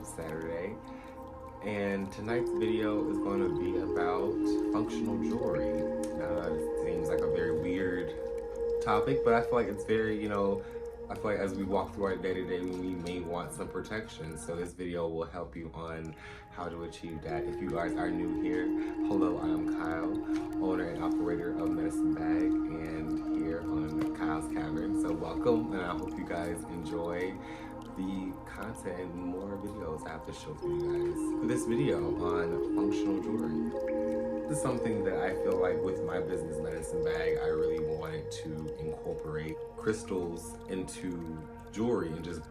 Saturday, and tonight's video is going to be about functional jewelry. It seems like a very weird topic, but I feel like it's very, I feel like as we walk through our day-to-day, we may want some protection. So this video will help you on how to achieve that. If you guys are new here, hello, I am Kyle, owner and operator of Medicine Bag, and here on Kyle's Cavern. So welcome, and I hope you guys enjoy the content and more videos I have to show for you guys. For this video on functional jewelry, this is something that I feel like with my business Medicine Bag, I really wanted to incorporate crystals into jewelry and just,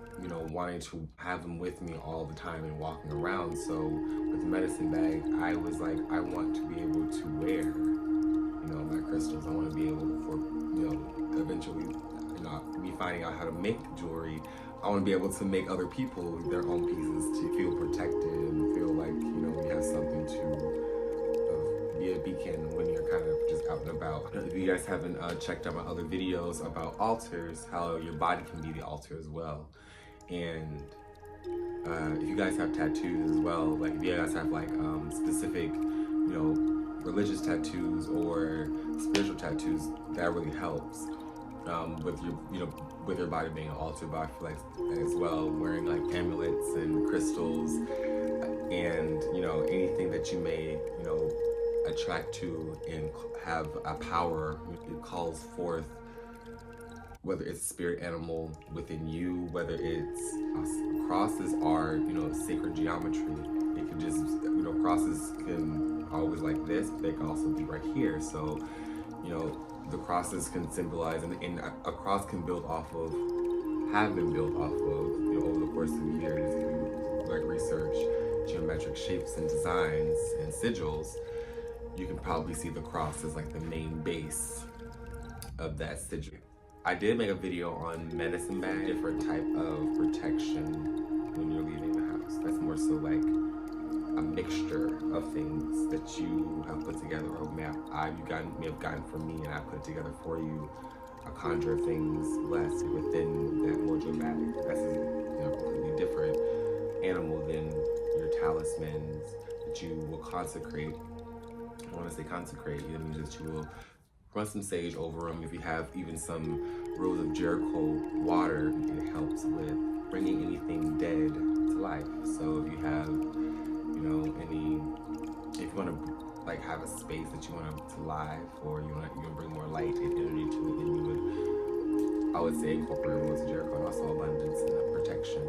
wanting to have them with me all the time and walking around. So with the Medicine Bag, I was like, I want to be able to wear, my crystals. I want to be able for, eventually, me finding out how to make jewelry. I want to be able to make other people their own pieces to feel protected and feel like, you have something to be a beacon when you're kind of just out and about. If you guys haven't checked out my other videos about altars, how your body can be the altar as well. And if you guys have tattoos as well, like if you guys have like specific, religious tattoos or spiritual tattoos, that really helps. With your body being an altar, but I feel like as well wearing like amulets and crystals and anything that you may attract to and have a power, it calls forth, whether it's spirit animal within you, whether it's crosses are sacred geometry. It can just crosses can always like this, but they can also be right here. So the crosses can symbolize, and a cross can build off of, have been built off of, over the course of years. If you like research geometric shapes and designs and sigils, you can probably see the cross as like the main base of that sigil. I did make a video on Medicine Bag, different type of protection when you're leaving the house. That's more so like a mixture of things that you have put together, or may have gotten from me, and I put it together for you. A conjure of things less within that more dramatic. That's a completely different animal than your talismans that you will consecrate. I want to say consecrate, it means that you will run some sage over them. If you have even some Rose of Jericho water, it helps with bringing anything dead to life. So if you have if you want to like have a space that you want to live, or you want to bring more light and energy to it, then you would, I would say, incorporate Rose of Jericho, and also abundance and protection.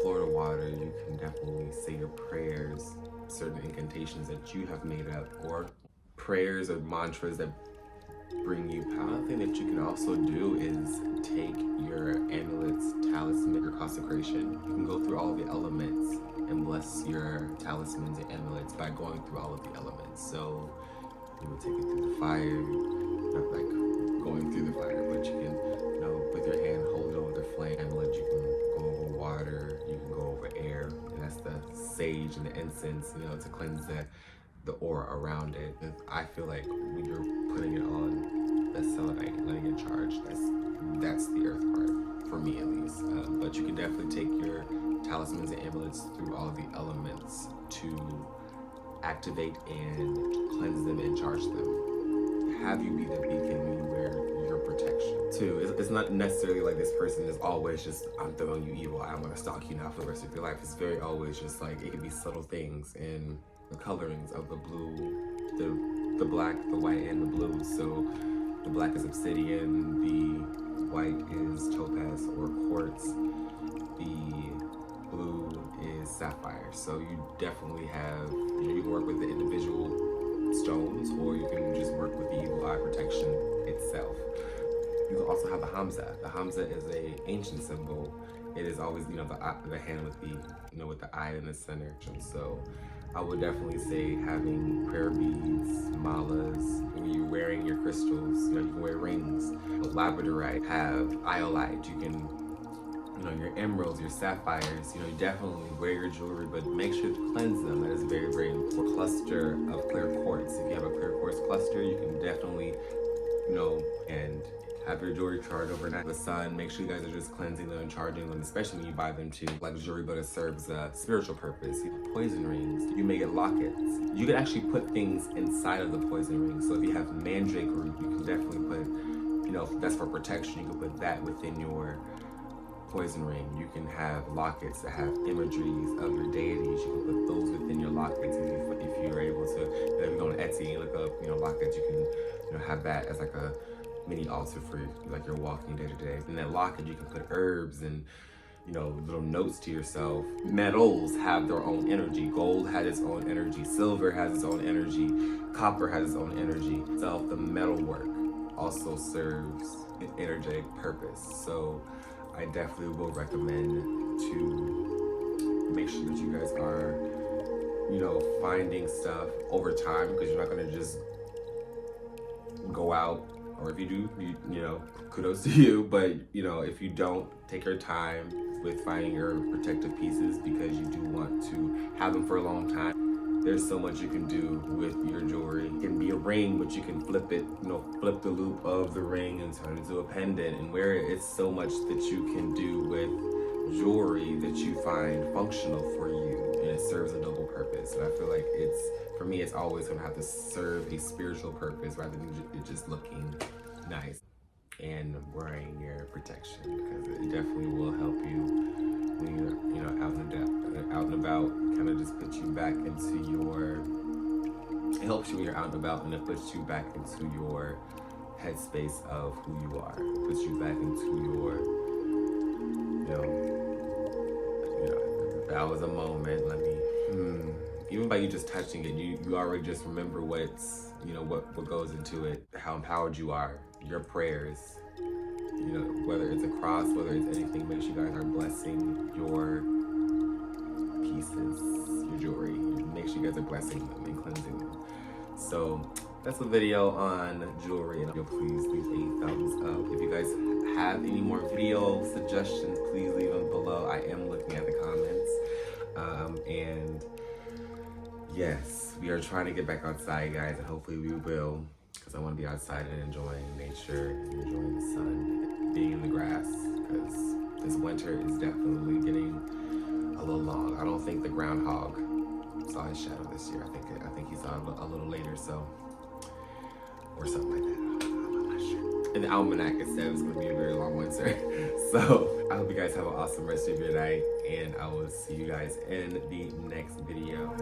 Florida water, you can definitely say your prayers, certain incantations that you have made up, or prayers or mantras that bring you power. Another thing that you can also do is take your amulets, talisman, your consecration. You can go through all of the elements and bless your talismans and amulets by going through all of the elements. So you will take it through the fire, not like going through the fire, but you can, with your hand hold it over the flame. Amulet, you can go over water, you can go over air, and that's the sage and the incense, to cleanse the aura around it. And I feel like when you're putting it on that selenite, letting it charge, that's the earth part, for me at least. But you can definitely take your talismans and amulets through all the elements to activate and cleanse them and charge them. Have you be the beacon when you wear your protection. Too, it's not necessarily like this person is always just, I'm throwing you evil, I'm gonna stalk you now for the rest of your life. It's very always just like, it can be subtle things in the colorings of the blue, the black, the white, and the blue. So the black is obsidian, the white is topaz or quartz, the blue is sapphire. So you definitely have, you can work with the individual stones, or you can just work with the evil eye protection itself. You can also have the Hamza. The Hamza is a ancient symbol. It is always, the hand with the, with the eye in the center. So I would definitely say having prayer beads, malas, when you're wearing your crystals, you can wear rings. Labradorite, have iolite, you can, your emeralds, your sapphires, you definitely wear your jewelry, but make sure to cleanse them. That is very, very important. Cluster of clear quartz. If you have a clear quartz cluster, you can definitely, and have your jewelry charged overnight. The sun, make sure you guys are just cleansing them and charging them, especially when you buy them too. Like jewelry, but it serves a spiritual purpose. Poison rings, you may get lockets. You can actually put things inside of the poison ring. So if you have mandrake root, you can definitely put, you know, that's for protection. You can put that within your poison ring. You can have lockets that have imageries of your deities. You can put those within your lockets if you're able to. You know, if you go on Etsy and look up, you know, lockets, you can, you know, have that as like a mini altar for like your walking day to day. In that locket, you can put herbs and, you know, little notes to yourself. Metals have their own energy. Gold has its own energy. Silver has its own energy. Copper has its own energy. The metalwork also serves an energetic purpose. So I definitely will recommend to make sure that you guys are, you know, finding stuff over time, because you're not going to just go out, or if you do, you know, kudos to you, but, you know, if you don't take your time with finding your protective pieces because you do want to have them for a long time, there's so much you can do with your jewelry. It can be a ring, but you can flip it, you know, flip the loop of the ring and turn it into a pendant and wear it. It's so much that you can do with jewelry that you find functional for you, and it serves a double purpose. And I feel like for me, it's always gonna have to serve a spiritual purpose rather than it just looking nice and wearing your protection, because it definitely will help you when you're, you know, out and about. Kind of just puts you back into your, it helps you when you're out and about, and it puts you back into your headspace of who you are. It puts you back into your, that was a moment, let me, even by you just touching it, you already just remember what's, you know, what goes into it, how empowered you are, your prayers, you know, whether it's a cross, whether it's anything, make sure you guys are blessing your pieces, your jewelry. Make sure you guys are blessing them and cleansing them. So that's the video on jewelry, and please leave a thumbs up. If you guys have any more video suggestions, please leave them below. I am looking at the comments. And yes, we are trying to get back outside, guys, and hopefully we will, because I want to be outside and enjoying nature and enjoying the sun, being in the grass, because this winter is definitely getting a little long. I don't think the groundhog saw his shadow this year. I think he saw it a little later, so, or something like that. I'm not sure. In the almanac, it said it was going to be a very long winter. So I hope you guys have an awesome rest of your night, and I will see you guys in the next video.